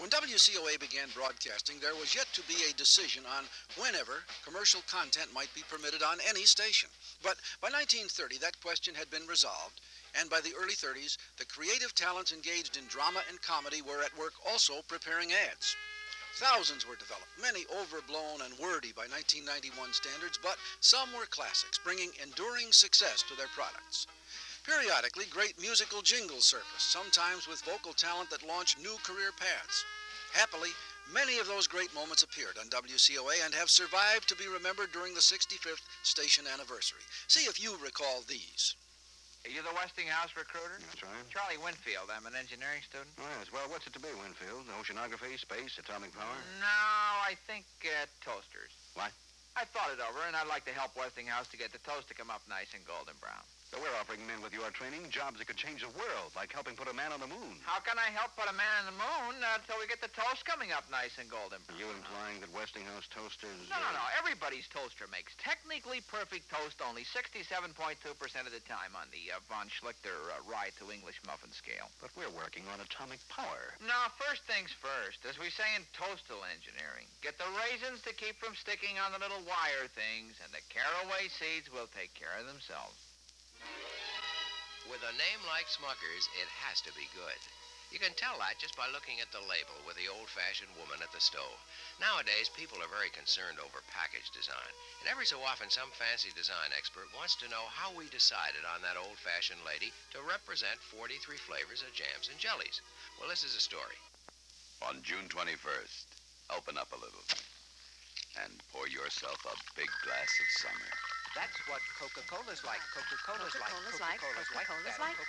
When WCOA began broadcasting, there was yet to be a decision on whenever commercial content might be permitted on any station. But by 1930, that question had been resolved, and by the early 30s, the creative talents engaged in drama and comedy were at work also preparing ads. Thousands were developed, many overblown and wordy by 1991 standards, but some were classics, bringing enduring success to their products. Periodically, great musical jingles surfaced, sometimes with vocal talent that launched new career paths. Happily, many of those great moments appeared on WCOA and have survived to be remembered during the 65th station anniversary. See if you recall these. Are you the Westinghouse recruiter? That's right. Charlie Winfield. I'm an engineering student. Oh, yes. Well, what's it to be, Winfield? Oceanography, space, atomic power? No, I think toasters. What? I thought it over, and I'd like to help Westinghouse to get the toast to come up nice and golden brown. So we're offering men with your training jobs that could change the world, like helping put a man on the moon. How can I help put a man on the moon until we get the toast coming up nice and golden brown? Are you implying that Westinghouse toasters... No. Everybody's toaster makes technically perfect toast only 67.2% of the time on the von Schlichter rye to English muffin scale. But we're working on atomic power. Now, first things first, as we say in toastal engineering, get the raisins to keep from sticking on the little wire things, and the caraway seeds will take care of themselves. With a name like Smucker's, it has to be good. You can tell that just by looking at the label with the old-fashioned woman at the stove. Nowadays, people are very concerned over package design, and every so often some fancy design expert wants to know how we decided on that old-fashioned lady to represent 43 flavors of jams and jellies. Well, this is a story. On June 21st, open up a little and pour yourself a big glass of summer. That's what Coca-Cola's like. Coca-Cola's like. Coca-Cola's like that.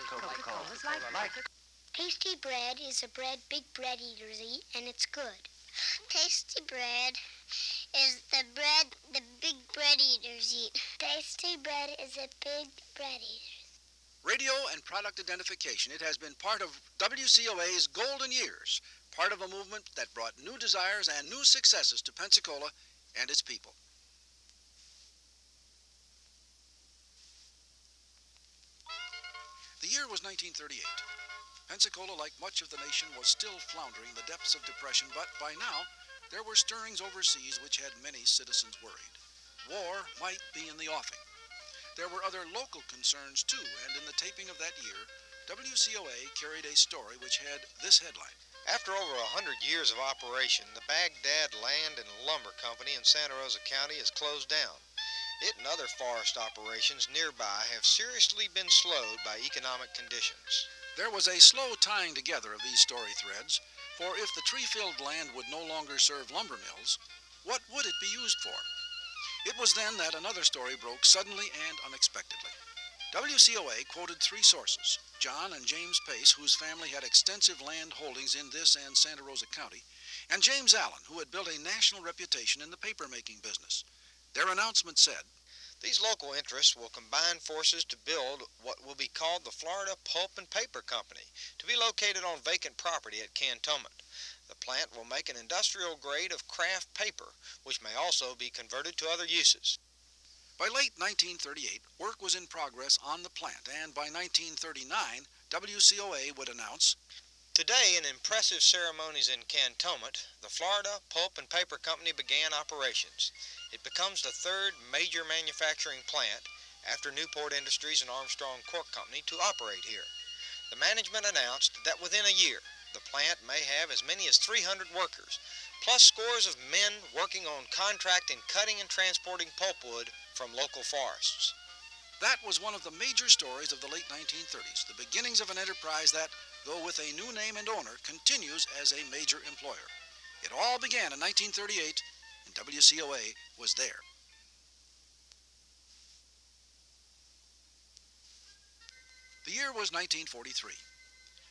Coca-Cola's like that. Tasty bread is a bread big bread eaters eat, and it's good. Tasty bread is the bread the big bread eaters eat. Tasty bread is a big bread eaters. Radio and product identification, it has been part of WCOA's golden years, part of a movement that brought new desires and new successes to Pensacola and its people. The year was 1938. Pensacola, like much of the nation, was still floundering in the depths of depression, but by now, there were stirrings overseas which had many citizens worried. War might be in the offing. There were other local concerns, too, and in the taping of that year, WCOA carried a story which had this headline. After over 100 years of operation, the Baghdad Land and Lumber Company in Santa Rosa County is closed down. It and other forest operations nearby have seriously been slowed by economic conditions. There was a slow tying together of these story threads, for if the tree-filled land would no longer serve lumber mills, what would it be used for? It was then that another story broke suddenly and unexpectedly. WCOA quoted three sources, John and James Pace, whose family had extensive land holdings in this and Santa Rosa County, and James Allen, who had built a national reputation in the paper-making business. Their announcement said, "These local interests will combine forces to build what will be called the Florida Pulp and Paper Company, to be located on vacant property at Cantonment. The plant will make an industrial grade of craft paper, which may also be converted to other uses." By late 1938, work was in progress on the plant, and by 1939, WCOA would announce, "Today, in impressive ceremonies in Cantonment, the Florida Pulp and Paper Company began operations. It becomes the third major manufacturing plant, after Newport Industries and Armstrong Cork Company, to operate here. The management announced that within a year, the plant may have as many as 300 workers, plus scores of men working on contracting, cutting, and transporting pulpwood from local forests." That was one of the major stories of the late 1930s, the beginnings of an enterprise that, though with a new name and owner, continues as a major employer. It all began in 1938, and WCOA was there. The year was 1943.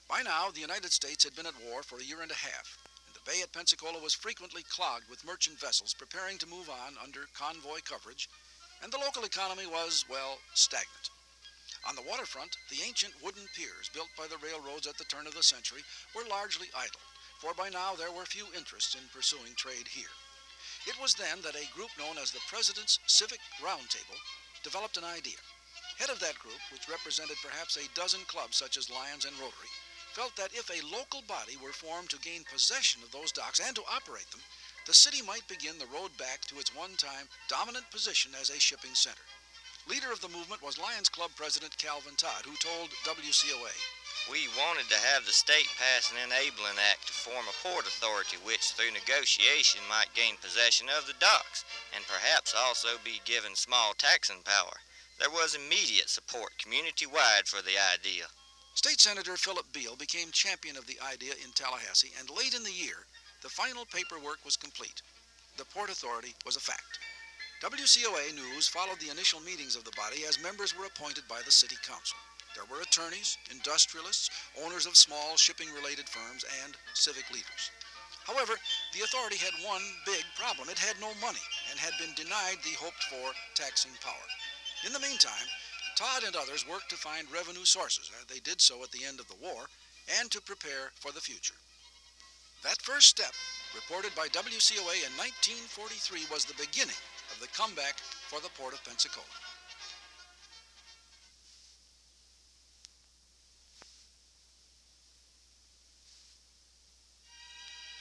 By now, the United States had been at war for a year and a half, and the bay at Pensacola was frequently clogged with merchant vessels preparing to move on under convoy coverage, and the local economy was, well, stagnant. On the waterfront, the ancient wooden piers built by the railroads at the turn of the century were largely idle, for by now there were few interests in pursuing trade here. It was then that a group known as the President's Civic Roundtable developed an idea. Head of that group, which represented perhaps a dozen clubs such as Lions and Rotary, felt that if a local body were formed to gain possession of those docks and to operate them, the city might begin the road back to its one-time dominant position as a shipping center. Leader of the movement was Lions Club President Calvin Todd, who told WCOA, "We wanted to have the state pass an enabling act to form a port authority which, through negotiation, might gain possession of the docks and perhaps also be given small taxing power. There was immediate support community-wide for the idea." State Senator Philip Beale became champion of the idea in Tallahassee, and late in the year, the final paperwork was complete. The Port Authority was a fact. WCOA News followed the initial meetings of the body as members were appointed by the City Council. There were attorneys, industrialists, owners of small shipping-related firms, and civic leaders. However, the authority had one big problem. It had no money and had been denied the hoped-for taxing power. In the meantime, Todd and others worked to find revenue sources. They did so at the end of the war and to prepare for the future. That first step, reported by WCOA in 1943, was the beginning of the comeback for the Port of Pensacola.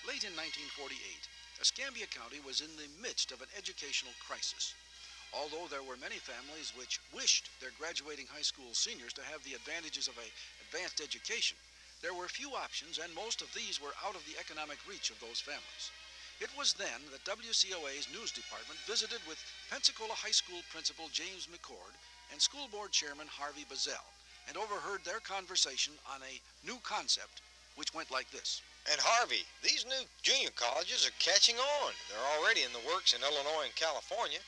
Late in 1948, Escambia County was in the midst of an educational crisis. Although there were many families which wished their graduating high school seniors to have the advantages of an advanced education, there were few options, and most of these were out of the economic reach of those families. It was then that WCOA's news department visited with Pensacola High School principal James McCord and school board chairman Harvey Bazell, and overheard their conversation on a new concept which went like this. And Harvey, these new junior colleges are catching on. They're already in the works in Illinois and California.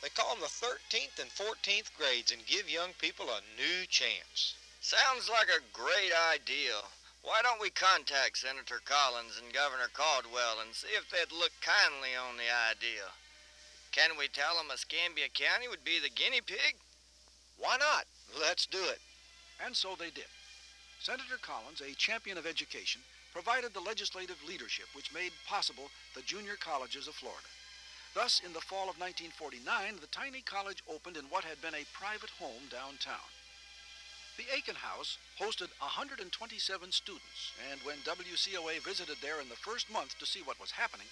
They call them the 13th and 14th grades and give young people a new chance. Sounds like a great idea. Why don't we contact Senator Collins and Governor Caldwell and see if they'd look kindly on the idea? Can we tell them Escambia County would be the guinea pig? Why not? Let's do it. And so they did. Senator Collins, a champion of education, provided the legislative leadership which made possible the junior colleges of Florida. Thus, in the fall of 1949, the tiny college opened in what had been a private home downtown. The Aiken House hosted 127 students, and when WCOA visited there in the first month to see what was happening,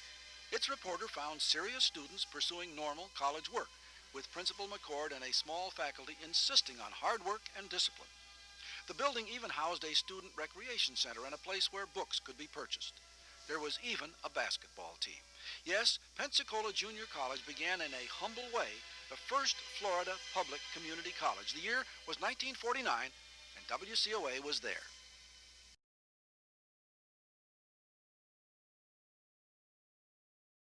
its reporter found serious students pursuing normal college work, with Principal McCord and a small faculty insisting on hard work and discipline. The building even housed a student recreation center and a place where books could be purchased. There was even a basketball team. Yes, Pensacola Junior College began in a humble way, the first Florida public community college. The year was 1949, and WCOA was there.